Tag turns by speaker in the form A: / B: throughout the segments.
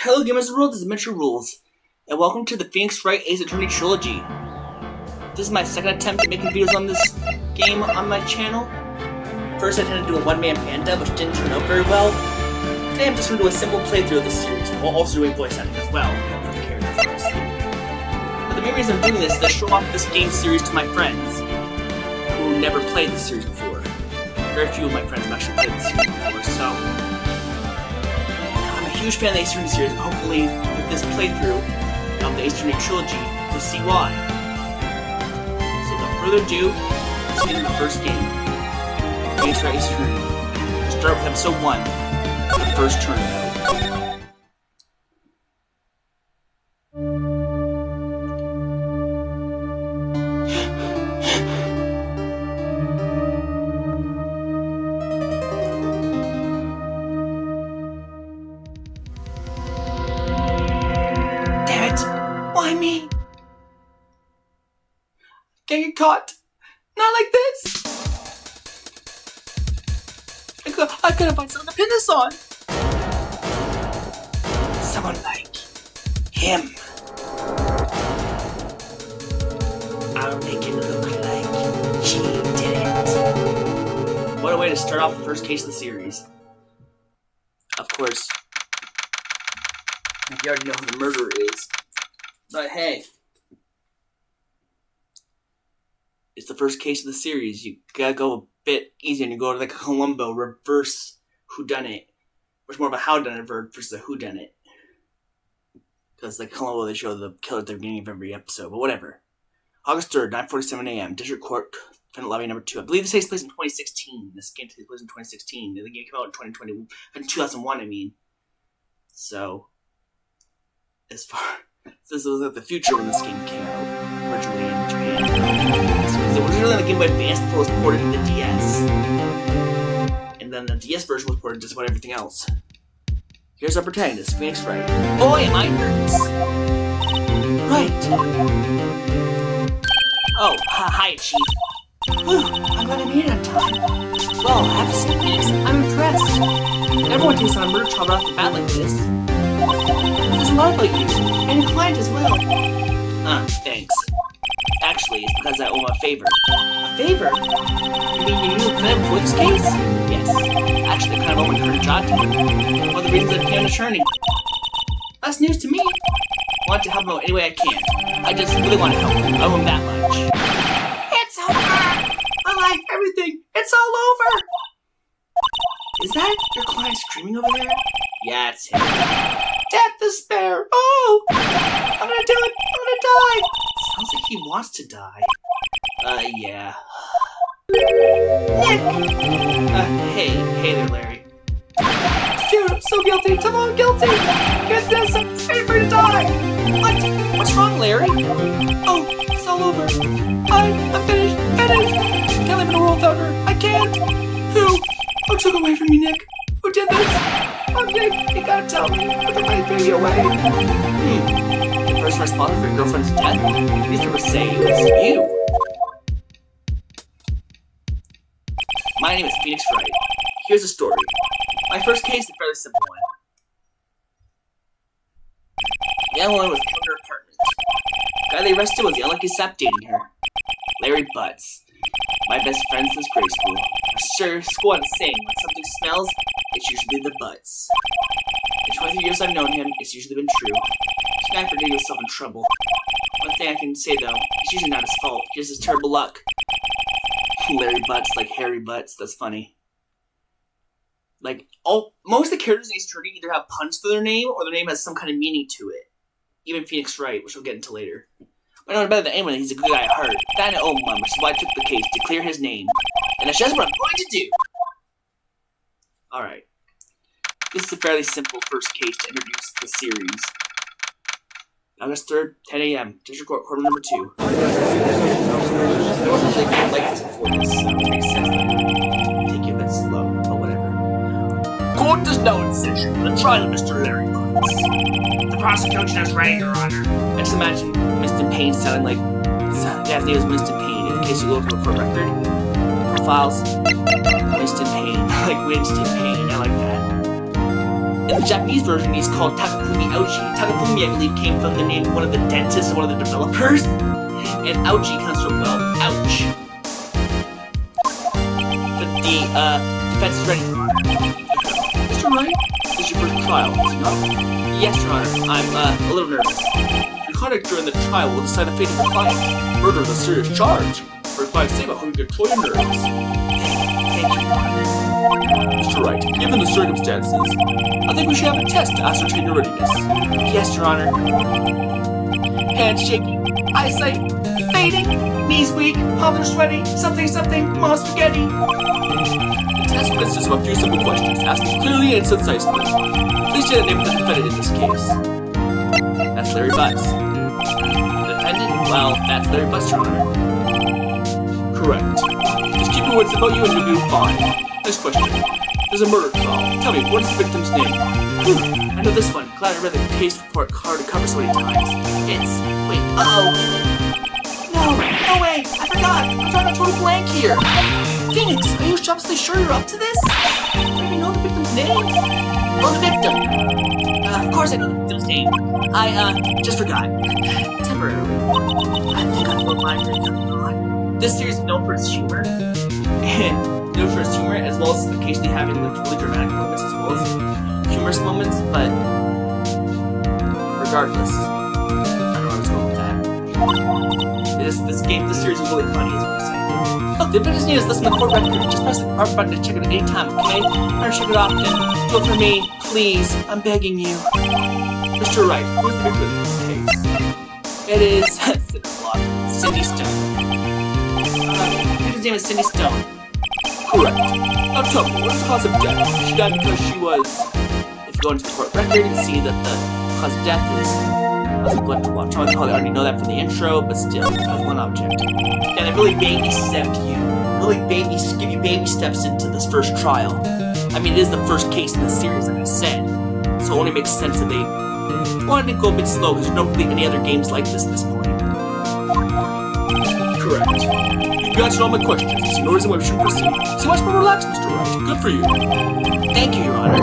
A: Hello gamers of the world, this is Adventure Rules, and welcome to the Phoenix Wright Ace Attorney Trilogy. This is my second attempt at making videos on this game on my channel. First I attempted to do a one-man panda, which didn't turn out very well. Today I'm just going to do a simple playthrough of this series, while also doing voice acting as well, for the characters obviously. But the main reason I'm doing this is to show off this game series to my friends, who never played this series before. Very few of my friends have actually played this series before, so huge fan of the Ace Attorney series, and hopefully with this playthrough of the Ace Attorney trilogy, you'll see why. So without further ado, let's get into the first game. Phoenix Wright Ace Attorney. We'll start with episode 1, the first Turnabout. Why me? Can't get caught. Not like this. I gotta find something to pin this on. Someone like him. I'll make it look like she did it. What a way to start off the first case of the series. Of course, you already know who the murderer is. But hey, it's the first case of the series. You gotta go a bit easier and you go to the Columbo reverse whodunit. Which more of a howdunit versus a whodunit. Because like Columbo, they show the killer at the beginning of every episode, but whatever. August 3rd, 9:47 a.m., District Court, Defendant Lobby number 2. I believe this takes place in 2016. This game takes place in 2016. The game came out in 2001, I mean. So, as far... This was like the future when this game came out, originally in Japan. So it was originally the Game Boy Advance before it was ported to the DS. And then the DS version was ported to just about everything else. Here's our protagonist, Phoenix Wright. Boy, am I nervous! Right! Oh, hi, Chief. Whew, I'm glad I made it on time. Well, I have to say, Phoenix, I'm impressed. Everyone takes on a murder trial right off the bat like this. There's a lot about you, and your client as well. Thanks. Actually, it's because I owe him a favor. A favor? You mean you knew him for this case? Yes. Actually, I kind of owe my current job to him. One of the reasons I became an attorney. That's news to me. I want to help him out any way I can. I just really want to help him. I owe him that much. It's over! My life, everything, it's all over! Is that your client screaming over there? Yeah, it's him. Death, despair! Oh! I'm gonna do it! I'm gonna die! Sounds like he wants to die. Yeah. Nick! Hey there, Larry. Dude, I'm so guilty! Tell him I'm guilty! Get this! I'm afraid to die! What? What's wrong, Larry? Oh, it's all over. I'm finished! Finished! Can't live in a world without her! I can't! Who took away from me, Nick? Who did this? Oh, Nick, you gotta tell me. Put the right baby away. The person responsible for your girlfriend's death? These people say it was you. My name is Phoenix Wright. Here's the story. My first case is a fairly simple one. The young woman was killed in her apartment. The guy they arrested was the unlucky sap dating her. Larry Butts. My best friend since grade school. Sure, squad is saying when something smells, it's usually the butts. In 23 years I've known him, it's usually been true. He's not for getting himself in trouble. One thing I can say though, it's usually not his fault. He just has terrible luck. Larry Butts, like Harry Butts, that's funny. Like, most of the characters in Ace Attorney either have puns for their name, or their name has some kind of meaning to it. Even Phoenix Wright, which we'll get into later. I know better than anyone that he's a good guy at heart. That I owe him one, which is why I took the case to clear his name. And that's just what I'm going to do! Alright. This is a fairly simple first case to introduce the series. August 3rd, 10 a.m. District Court, Courtroom number 2. I wasn't really like this before this, so it makes sense that take you a bit slow, but whatever. Court is now in session for the trial of Mr. Larry Butts. The prosecution is ready, Your Honor. I just imagine Winston Payne sounding like... Yeah, his name is Winston Payne, in case you look for a record. Profiles. Winston Payne. Like Winston Payne, I like that. In the Japanese version, he's called Takafumi Ouchi. Takafumi, I believe, came from the name of one of the dentists and one of the developers. And Ouchi comes from, well, ouch. The defense is ready, Your Honor. Mr. Wright, this is your first trial, is it not? Yes, Your Honor. I'm a little nervous. Your conduct during the trial will decide the fate of the client. Murder is a serious charge. For your client's sake, I hope you control your nerves. Thank you, Your Honor. Mr. Wright, given the circumstances, I think we should have a test to ascertain your readiness. Yes, Your Honor. Hands shaking, eyesight fading, knees weak, palms are sweaty, something, mom spaghetti. The test consists of a few simple questions, asked clearly and concisely. Please say the name of the defendant in this case. That's Larry Butts. The defendant? Well, that's Larry Butts, Your Honor. Correct. Just keep your wits about you and you'll be fine. Next question. There's a murder trial. Tell me, what is the victim's name? I know this one. Glad I read the case report card to cover so many times. It's... wait, No way! I forgot! I'm drawing a total blank here! Phoenix, are you absolutely sure you're up to this? I don't even know the victim's name. Well, the victim. Of course I know the victim's name. I, just forgot. Temporarily. I think I put mine for on. This series is known for its humor. And known for its humor, as well as occasionally having like really dramatic moments as well as humorous moments, but regardless, I don't know what's wrong with that. This series is really funny, as I was saying. Look, the defendant's name is listed in the court record. Just press the R button to check it at any time, okay? Better check it often. Do it for me, please. I'm begging you. Mr. Wright, who is the victim in this case? It is Cindy Stone. The victim's name is Cindy Stone. Correct. Now tell me, what is the cause of death? She died because she was... If you go into the court record, you can see that the cause of death is... I probably already know that from the intro, but still, that was one object. And it really baby-stepped you. Really give you baby steps into this first trial. I mean, it is the first case in the series, like I said. So it only makes sense that they wanted to go a bit slow, because there's not really any other games like this at this point. Correct. You answered all my questions. There's no reason why we shouldn't proceed. So much more relaxed, Mr. Wright. Good for you. Thank you, Your Honor. I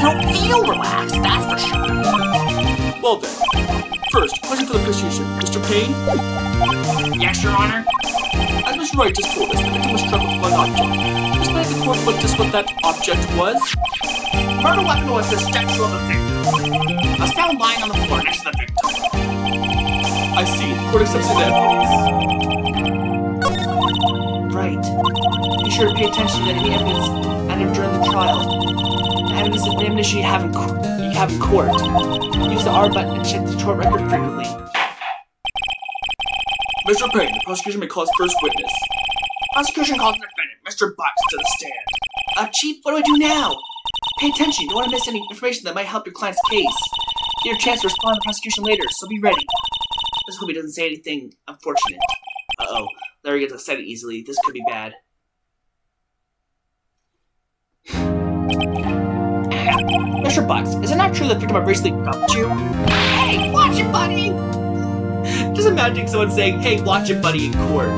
A: don't feel relaxed, that's for sure. Well then. First, question for the prosecution. Mr. Payne? Yes, Your Honor? As Mr. Wright just told us, the victim was struck with one object. Explain to the court what that object was? The murder weapon was the statue of the victim. It was found lying on the floor next to the victim. I see. The court accepts the evidence. Right. Be sure to pay attention to any evidence added during the trial. The evidence you have in court. Use the R button to check the court record frequently. Mr. Payne, the prosecution may call its first witness. Prosecution calls the defendant, Mr. Butts, to the stand. Chief, what do I do now? Pay attention, you don't want to miss any information that might help your client's case. Get your chance to respond to the prosecution later, so be ready. Let's hope he doesn't say anything unfortunate. Uh-oh, Larry gets excited easily. This could be bad. Mr. Butts, is it not true that the victim had recently dumped you? Hey, watch it, buddy! Just imagine someone saying, hey, watch it, buddy, in court.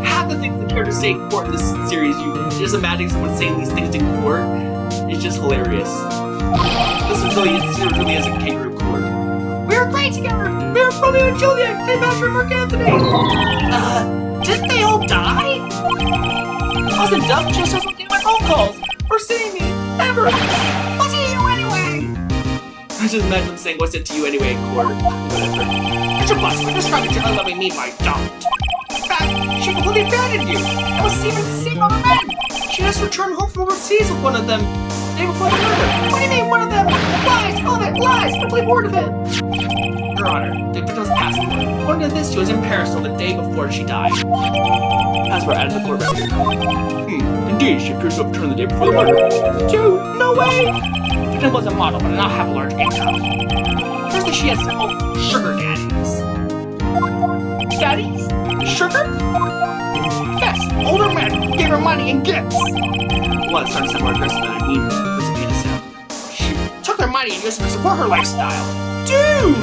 A: Half the things the characters say in court in this series, you just imagine someone saying these things in court. It's just hilarious. This really is a kangaroo court. We were great together! We were Romeo and Juliet, Cleopatra and Mark Anthony! Didn't they all die? I wasn't dumb, just wasn't getting my phone calls, or seeing me, ever! What's it to you anyway? I just imagine them saying, what's it to you anyway in court? Whatever. Mr. Butts, we're describing your unloving me by dumped. In fact, she completely abandoned you, and was even seeing other men. She just returned home from overseas with one of them, the day before the murder. What do you mean, one of them? Lies, all of it, lies, I don't believe a word of it. Your Honor, the victim's passport. According to this, she was in Paris till the day before she died. Passport added to the court record. Indeed, she appears to have returned the day before the murder. Dude, no way! The victim was a model, but did not have a large income. Firstly, she had several sugar daddies. Daddies? Sugar? Yes, older men who gave her money and gifts. Well, it's starting to sound more aggressive than I mean. What's the penis sound? She took their money and used it to support her lifestyle. Dude!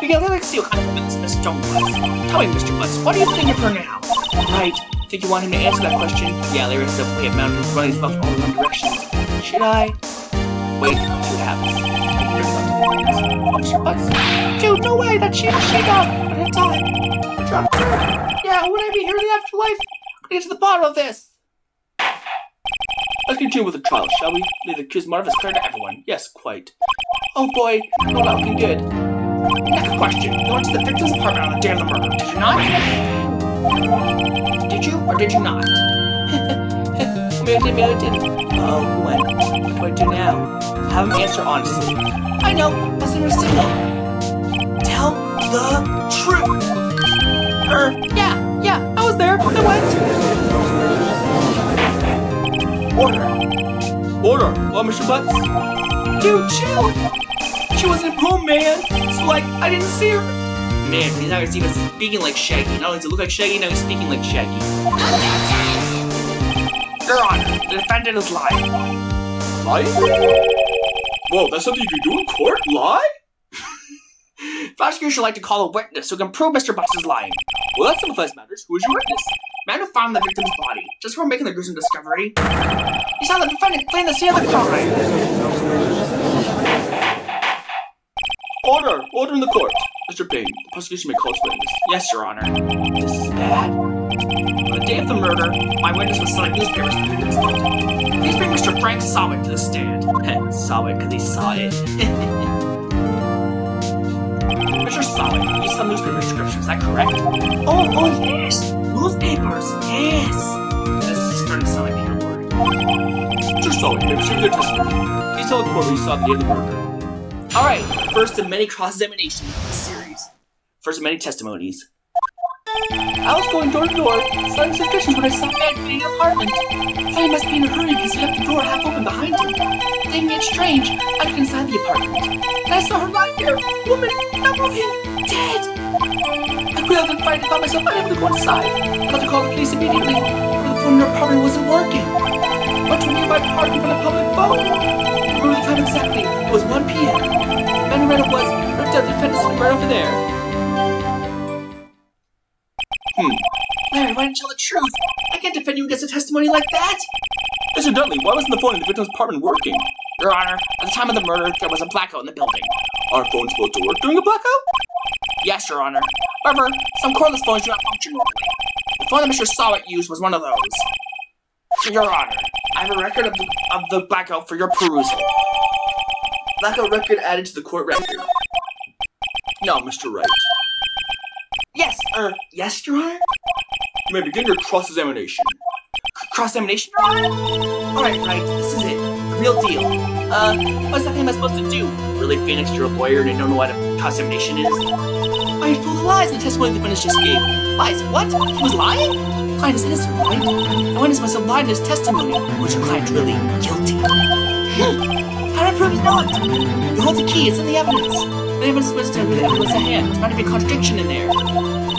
A: You can literally see what kind of woman this Miss Stone was. Tell me, Mr. Butts, what do you think of her now? Right. Think you want him to answer that question? Yeah, Larry has a way of mounting his running his mouth in all the wrong directions. Should I wait to see what happens? Dude, no way! That cheater shake up! I didn't die! Yeah, would I be here in the afterlife? I'm gonna get to the bottom of this! Let's continue with the trial, shall we? May the accused motive is clear to everyone. Yes, quite. Oh boy, you're not looking good. Next question. You went to the victim's apartment on the day of the murder, did you not? Did you, or did you not? Maybe I didn't. Oh, when? What do I do now? Have him answer honestly. I know, that's in your signal. Tell the truth. Yeah, I was there. I went. Order. Well, Mr. Butts? Dude, chill. She wasn't home, man. So, like, I didn't see her. Man, he's not gonna see us speaking like Shaggy. Not only does he look like Shaggy, now he's speaking like Shaggy. Your Honor, the defendant is lying. Lying? Whoa, that's something you can do in court? Lie? Prosecutors should like to call a witness who can prove Mr. Butts is lying. Well, that simplifies matters. Who is your witness? Man who found the victim's body. Just before making the gruesome discovery, he saw the defendant fleeing the scene of the crime. Order in the court. Mr. Payne, the prosecution may call its witness. Yes, Your Honor. This is bad. On the day of the murder, my witness was selling newspapers in the victim's building. Please bring Mr. Frank Sawick to the stand. Saw it because he saw it. Mr. Sawick, you sell newspaper descriptions, is that correct? Oh, yes! Newspapers, yes! This is starting to sound like paperwork. Mr. Sawick, may proceed with your testimony. Please tell the court what you saw the day of the murder. Alright, first of many cross-examinations in this series. First of many testimonies. I was going door to door, selling subscriptions when I saw a man fleeing an apartment. I thought he must be in a hurry because he left the door half open behind him. Thinking it strange, I looked inside the apartment. And I saw her lying there, woman, not moving, dead. I quickly out and fight and found myself unable to go inside. I had to call the police immediately, but the phone in her apartment wasn't working. I went to a nearby park and found a public phone. I remember the time exactly. It was 1 p.m. The man who read it was, her dead defendant right over there. Larry, why didn't you tell the truth? I can't defend you against a testimony like that! Mr. Dudley, why wasn't the phone in the victim's apartment working? Your Honor, at the time of the murder, there was a blackout in the building. Are phones supposed to work during a blackout? Yes, Your Honor. However, some cordless phones do not function normally. The phone that Mr. Sawick used was one of those. Your Honor, I have a record of the blackout for your perusal. Blackout record added to the court record. No, Mr. Wright. Yes, Your Honor? You may begin your cross-examination. Cross-examination, Your Honor? Alright, Wright, this is it. The real deal. What's that thing I'm supposed to do? Really, Phoenix, you're a lawyer and you don't know what a cross-examination is? Why are you full of lies in the testimony the witness just gave? Lies? What? He was lying? The client is innocent, right? The witness must have lied in his testimony. Was your client really guilty? How do I prove he's not? You hold the key, it's in the evidence. The evidence is supposed to tell you the evidence at hand. There's bound to be a contradiction in there.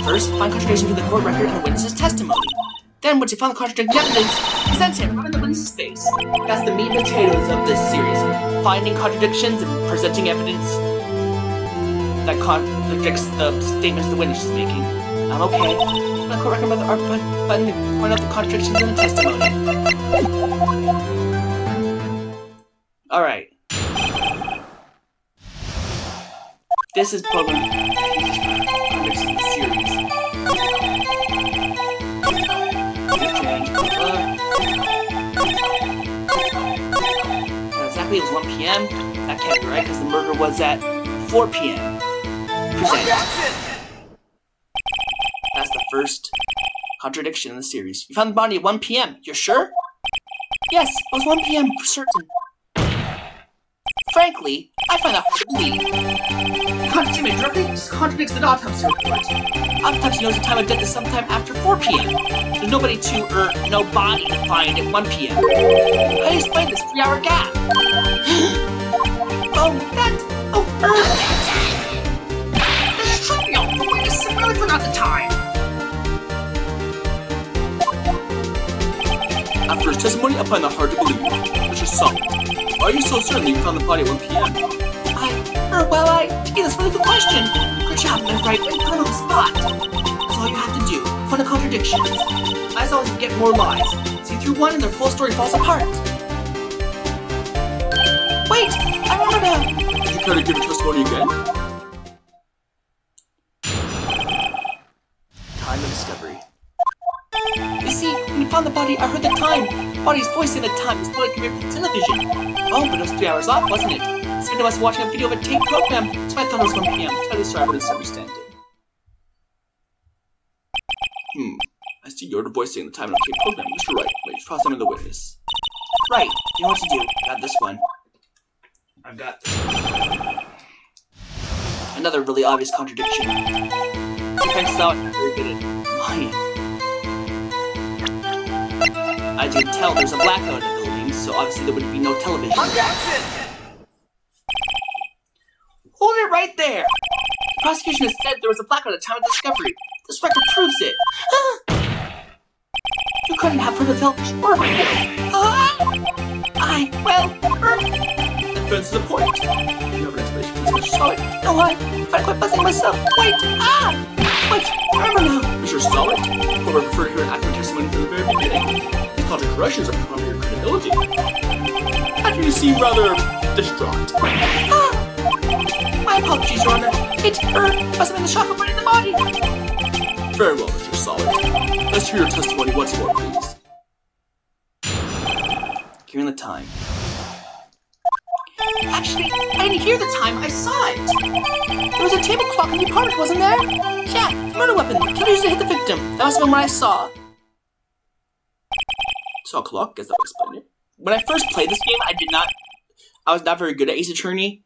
A: First, find contradiction between the court record and the witness's testimony. Then, once you find the contradicting evidence, present him right in the witness's face. That's the meat and potatoes of this series. Finding contradictions and presenting evidence that contradicts the statements the witness is making. I'm okay. The court record but point out the contradictions in the testimony. Alright. This is probably the series. Exactly, it was 1 p.m. That can't be right because the murder was at 4 p.m. Present. That's the first contradiction in the series. You found the body at 1 p.m. You're sure? Yes, it was 1 p.m. for certain. Frankly, I find that hard to believe. The contradiction directly contradicts the autopsy report. Autopsy knows the time of death is sometime after 4 p.m. There's no body to find at 1 p.m. How do you explain this 3-hour gap? This is trivial. The witness really forgot the time. After his testimony, I find that hard to believe. Mr. Song, why are you so certain that you found the body at 1 p.m.? Gee, that's a really good question. Good job, my Wright. You put it on the spot. That's all you have to do. Find a contradiction. Lies always get more lies. See through one and their full story falls apart. Wait! I remember now!
B: Did you care to give your testimony again?
A: Time of discovery. You see, when you found the body, I heard the time. The body's voice in the time was probably coming from television. Oh, but it was 3 hours off, wasn't it? Instead I was watching a video of a tape program, so I thought it was 1 p.m. Totally sorry about misunderstanding.
B: I see you're the voice saying the time of the tape program. Mr. Wright, wait, cross-examine the witness.
A: Right, you know what to do. Got this one. I've got this one. Another really obvious contradiction. Defense out, very good at lying. As you can tell, there's a blackout in the building, so obviously there would be no television.
C: Objection!
A: Hold it right there! The prosecution has said there was a blackout at the time of discovery. This record proves it. You couldn't have heard the television or radio.
B: Defense is a point. You have an explanation for Mr. Solid?
A: No, I quit buzzing myself. Wait, wait, remember now.
B: Mr. Solid, who I prefer to hear an accurate testimony from the very beginning. These contradictions corrections are from your credibility. And you seem rather distraught.
A: My apologies, Your Honor. It must have been the shock of running the body.
B: Very well, Mr. Solid. Let's hear your testimony once more, please.
A: Hearing the time. Actually, I didn't hear the time, I saw it! There was a table clock in the apartment, wasn't there? Yeah, the murder weapon. The killer used to hit the victim. That must have been what I saw.
B: Saw a clock? Guess that would explain it.
A: When I first played this game, I was not very good at Ace Attorney.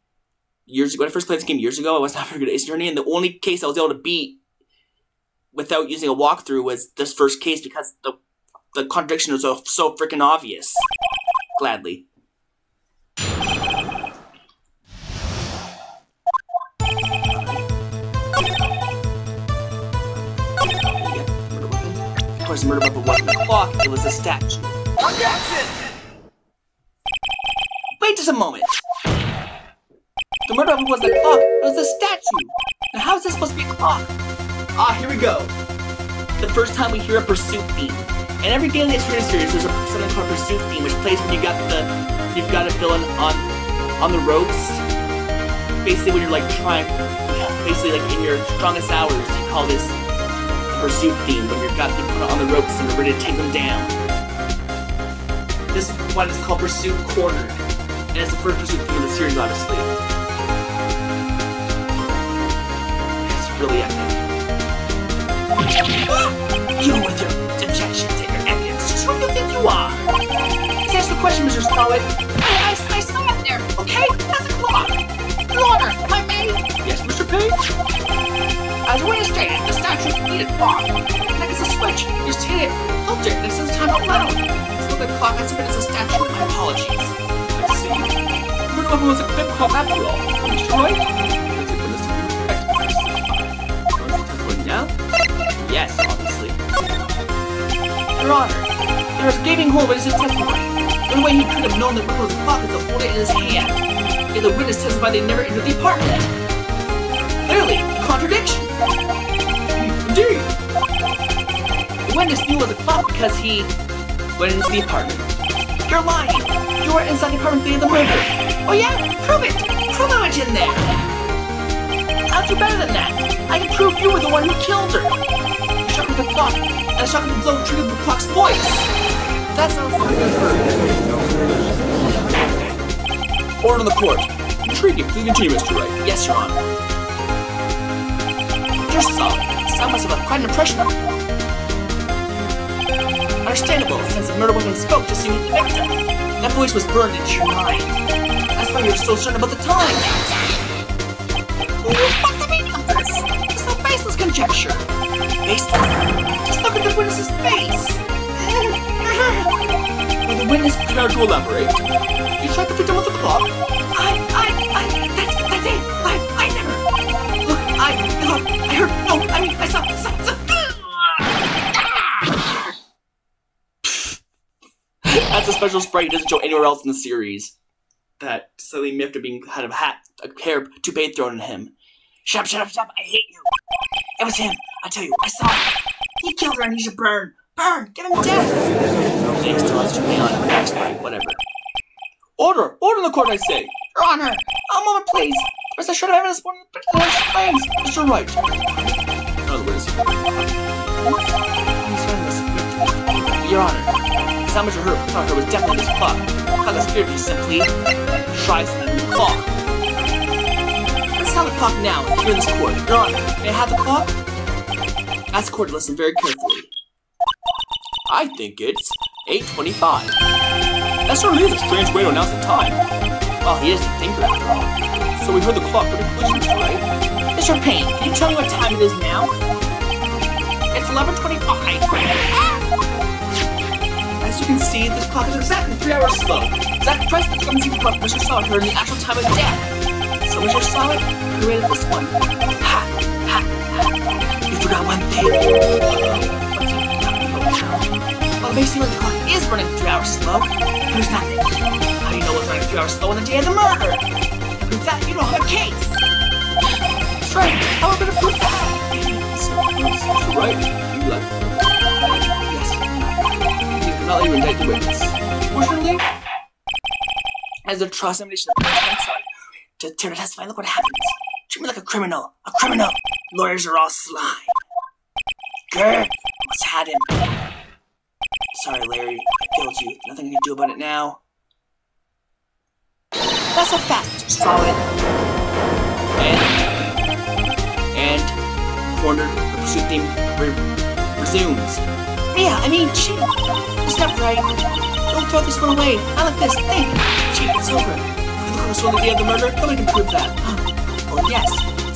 A: When I first played this game years ago, I was not very good at Ace Attorney, and the only case I was able to beat without using a walkthrough was this first case because the contradiction was so freaking obvious. Gladly. Of course, the murder weapon wasn't a clock, it was a statue.
C: Objection!
A: Wait just a moment! The murder weapon wasn't a clock, it was a statue! Now how is this supposed to be a clock? Here we go! The first time we hear a pursuit theme. In every game in the Xperia series, there's something called a pursuit theme, which plays when you've got a villain on the ropes. Basically, when you're like basically like in your strongest hours, you call this the pursuit theme. When you've got people on the ropes and you're ready to take them down. This one is called Pursuit Cornered, and it's the first pursuit theme of the series, obviously. It's really epic. You with your objections and your evidence, just who do you think you are? Let's answer the question, Mr. Solid. I saw it there, okay? That's a clock. Your Honor, if I may?
B: Yes, Mr. Page?
A: As the witness stated, the statue needed clock. Like it's a switch. You just hit it, filter it, and it says time out loud. It's not the clock, I submit as a statue. My apologies.
B: I see. The murder weapon was a clip clock after all. Mr. Wright? Let's open this to be correct. Now?
A: Yes, obviously. Your Honor, there was a gaping hole in his testimony. The only way he could have known that it was a clock is to hold it in his hand. Yet the witness testified they never entered the apartment. Clearly, a contradiction.
B: Indeed.
A: The witness knew it was a clock because he went into the apartment. You're lying. You were inside the apartment the day of the murder. Oh yeah? Prove it. Prove I went in there. I'll do better than that. I can prove you were the one who killed her. The shock of the clock, and the shock of the blow triggered the clock's voice. That's not
B: Order in the court. Intriguing. Please continue, Mr. Wright.
A: Yes, Your Honor. You're solid. That must have left quite an impression on you. Understandable, since the murder woman spoke just to meet the victim. That voice was burned into your mind. That's why you're so certain about the time. What's the meaning of this? It's a baseless conjecture. Baseless? Just look at the witness's face.
B: Will the witness prepare to elaborate? You tried the victim with the clock?
A: That's it. I never. Look, I heard. No, I mean, I saw. That's a special sprite he doesn't show anywhere else in the series. That silly myth of being had a hair toupee thrown at him. Shut up, I hate you. It was him, I tell you, I saw him. He killed her and he should burn. Burn, give him death. Thanks to us, toupee on him, that's right, whatever.
B: Order in the court, I say.
A: Your Honor, a moment, please. First, I should have evidence for the claims.
B: Mr. Wright. Another witness.
A: Your Honor, the sound Mr. Hurt was definitely this clock. Clock is appeared to be simply tries to the clock. Let's have the clock now and here in this court. Your Honor, may I have the clock? Ask the court to listen very carefully.
B: I think it's 8:25. That certainly is a strange way to announce the time.
A: Well, he is a thinker after all.
B: So we heard the clock for conclusions, right?
A: Mr. Payne, can you tell me what time it is now? It's 11:25. As you can see, this clock is exactly 3 hours slow. Exact price that comes from what Mr. Solid heard in the actual time of death. So Mr. Solid created this one. Ha! Ha! Ha! You forgot one thing. Well, basically the clock is running 3 hours slow. There's nothing. How do you know it's running 3 hours slow on the day of the murder? Prove that you don't have a case. That's right. How am I going to prove that?
B: Mr. Wright, you left.
A: Yes.
B: Not let you indict the witness.
A: Fortunately, as a trial examination of the sorry, to testify, look what happens. Treat me like a criminal. A criminal. Lawyers are all sly. Grr. Almost had him. Sorry, Larry. I killed you. Nothing I can do about it now. That's so fast. Solid.
B: And cornered. The pursuit theme resumes.
A: Mia, I mean, Chief. It's not right. Don't throw this one away. Not like this. Think. Chief, it's over. If you look at the day of the murder, nobody can prove that. Oh, yes.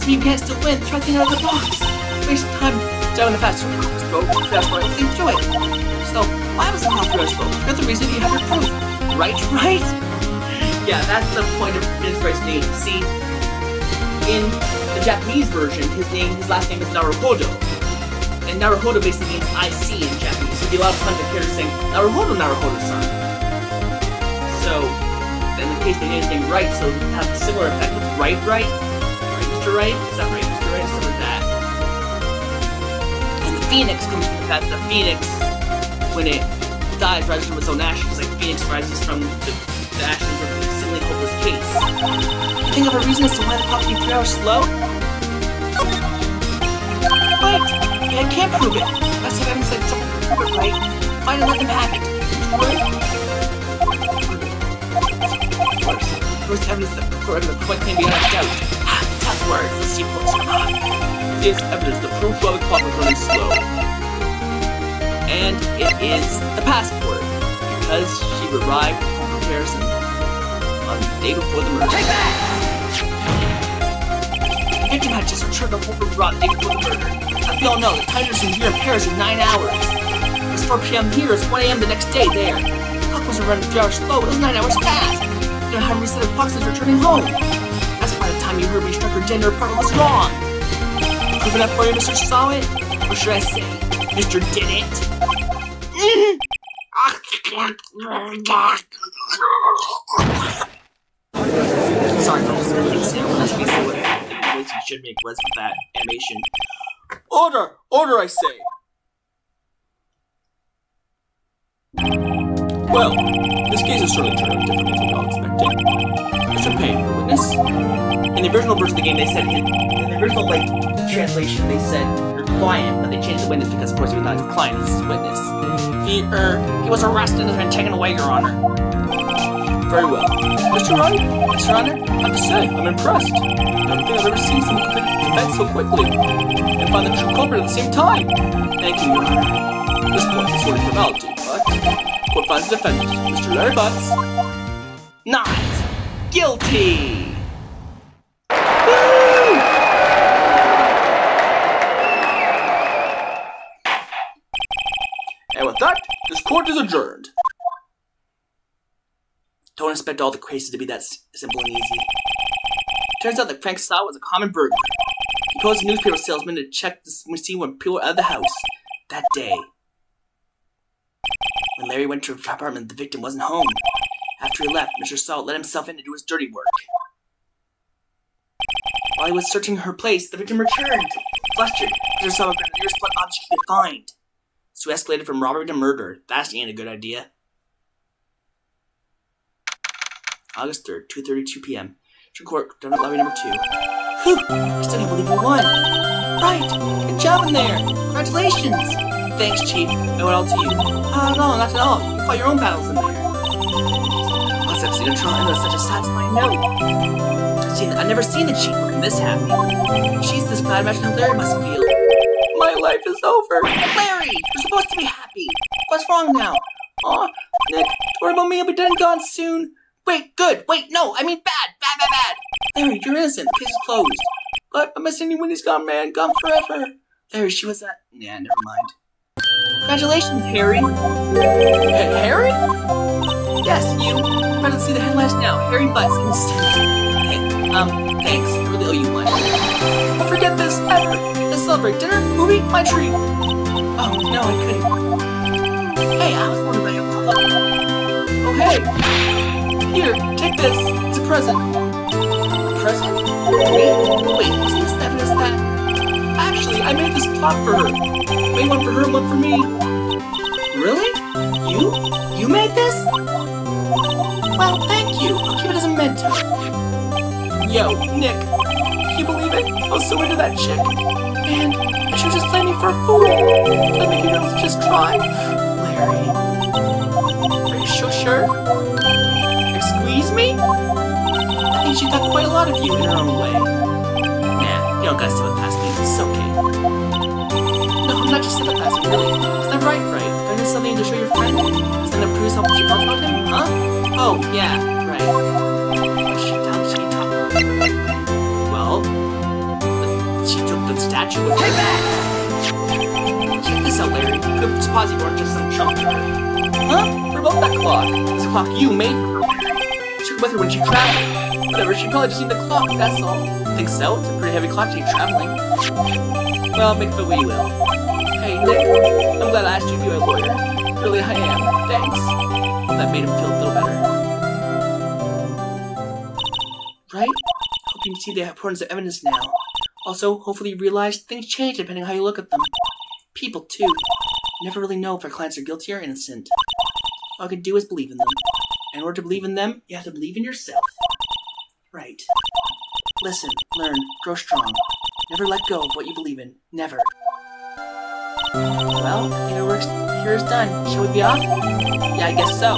A: So you can't still win. Try to think out of the box. Waste time down the fast go. Fast forward. Think through it. So, why was the clock 3 hours slow? That's the reason you have your proof. Right? Right? Yeah, that's the point of Vince Wright's name. See, in the Japanese version, his last name is Naruhodo. And Naruhodo basically means I see in Japanese. So there'll be a lot of times the characters saying, Naruhodo, Naruhodo-san. So, in the case they named his name Wright, so it would have a similar effect with Wright? Right, Mr. Wright? Is that right, Mr. Wright? Something like that. And the phoenix comes from the fact that the phoenix, when it dies, rises from its own ashes, like phoenix rises from the ashes of a seemingly hopeless case. You think of a reason as to why the clock be 3 hours slow? Wait! I can't prove it. That's what evidence like someone can prove it, right? Find and let them have it. Right? Of course. There's evidence that the point can be beyond doubt. Tough words. Let's see if it's not.
B: Here's evidence that proves why the clock was running slow.
A: And it is the passport, because she arrived on comparison on the day before the murder. Take that! The victim had just returned home from abroad the day before the murder. As we all know, the time difference here in Paris is 9 hours. It's 4 p.m. here, it's 1 a.m. the next day there. The clock wasn't running 3 hours slow, it was 9 hours fast. You know how many set of clocks is returning home. That's why the time you heard me struck her dead in her apartment was wrong. Prove enough for you, Mr. Saw It? Or should I say, Mr. Did It? Sorry, folks. Let's be so what you should make was with that animation.
B: Order! Order, I say! Well, this case has certainly turned out differently from what I expected. Mr. Payne, the witness?
A: In the original version of the game, they said, in the original, translation, they said your client, but they changed the witness because, of course, he was not his client, he was his witness. He was arrested and has been taken away, Your Honor.
B: Very well. Mr. Wright? Yes, Your Honor? I have to say, I'm impressed. I don't think I've ever seen someone commit an offense so quickly, and find the true culprit at the same time.
A: Thank you, Your Honor.
B: At this point, it's sort of formality, but court finds the defendant, Mr. Larry Butts,
A: not guilty!
B: And with that, this court is adjourned.
A: Don't expect all the cases to be that simple and easy. Turns out that Frank Saw was a common burglar. He posed a newspaper salesman to check the scene when people were out of the house that day. When Larry went to her apartment, the victim wasn't home. After he left, Mr. Saw let himself in to do his dirty work. While he was searching her place, the victim returned. Flustered, Mr. Saw grabbed the nearest blunt object he could find. So he escalated from robbery to murder. That ain't a good idea. August 3rd, 2:32 p.m. District Court, Donut Lobby number 2. Whew! I still can't believe we won! Right! Good job in there! Congratulations! Thanks, Chief. I went all to you. No, not at all. You fought your own battles in there. Must have seen a trial with such a satisfying note. I've never seen the Chief looking this happy. If she's this glad, imagine how Larry must feel. My life is over. Larry! You're supposed to be happy. What's wrong now? Aw, Nick, don't worry about me. I'll be dead and gone soon. Wait, good. Wait, no, I mean bad. Bad. Larry, you're innocent. The case is closed. But I'm missing you when he's gone, man. Gone forever. Larry, she was at... Yeah, never mind. Congratulations, Harry. Harry? Yes, you. I'm about to see the headlines now. Harry Butts instant. Thanks. I really owe you one. Don't forget this ever. Let's celebrate dinner, movie, my treat. Oh, no, I couldn't. Hey, I was wondering about your follow. Oh, hey. Here, take this. It's a present. A present? For me? Wait, wasn't this evidence that... Actually, I made this clock for her. I made one for her and one for me. Really? You made this? Well, thank you. I'll keep it as a memento. Yo, Nick. Can you believe it? I was so into that chick. And she was just playing me for a fool. Did I make you nervous to just try? Larry. Are you so sure? Squeeze me? I think she thought quite a lot of you in her own way. Nah, you don't gotta sympathize me. It's okay. No, I'm not just sympathizing, really. Is that right? Do I have something to show your friend? Is that to prove how much you felt about him? Huh? Oh, yeah, right. What should she talk about? Well, she took the statue with her. Take that! Check this out, Larry. Just pause, you weren't just some chump to her. Huh? What about that clock? It's a clock you made for her. She took it with her when she traveled. Whatever, she probably just needed the clock, that's all. Think so? It's a pretty heavy clock to take traveling. Well, make of it what you will. Hey, Nick, I'm glad I asked you to be my lawyer. Really, I am. Thanks. Hope that made him feel a little better. Right? Hope you can see the importance of evidence now. Also, hopefully you realize things change depending on how you look at them. People, too. Never really know if our clients are guilty or innocent. All I can do is believe in them. And in order to believe in them, you have to believe in yourself. Right. Listen, learn, grow strong. Never let go of what you believe in. Never. Well, I think our work here is done. Shall we be off? Yeah, I guess so.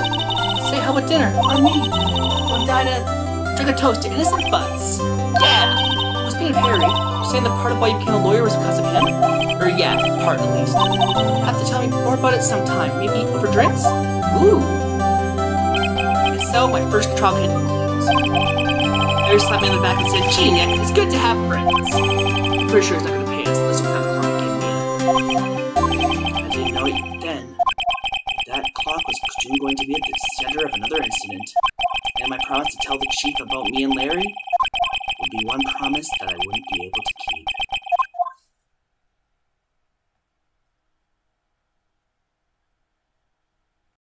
A: Say, how about dinner? On me. I'm dying to drink a toast to innocent butts. Yeah! Well, speaking of Harry, you're saying the part of why you became a lawyer was because of him? Or yeah, part at least. Have to tell me more about it sometime. Maybe over drinks? Ooh! And so, my first trial hit concludes. Harry slapped me on the back and said, "Gee, Nick, it's good to have friends." I'm pretty sure he's not going to pay us unless we found the clock gave me. I didn't know it then. That clock was soon going to be at the center of another incident. And my promise to tell the chief about me and Larry would be one promise that I wouldn't be able to keep.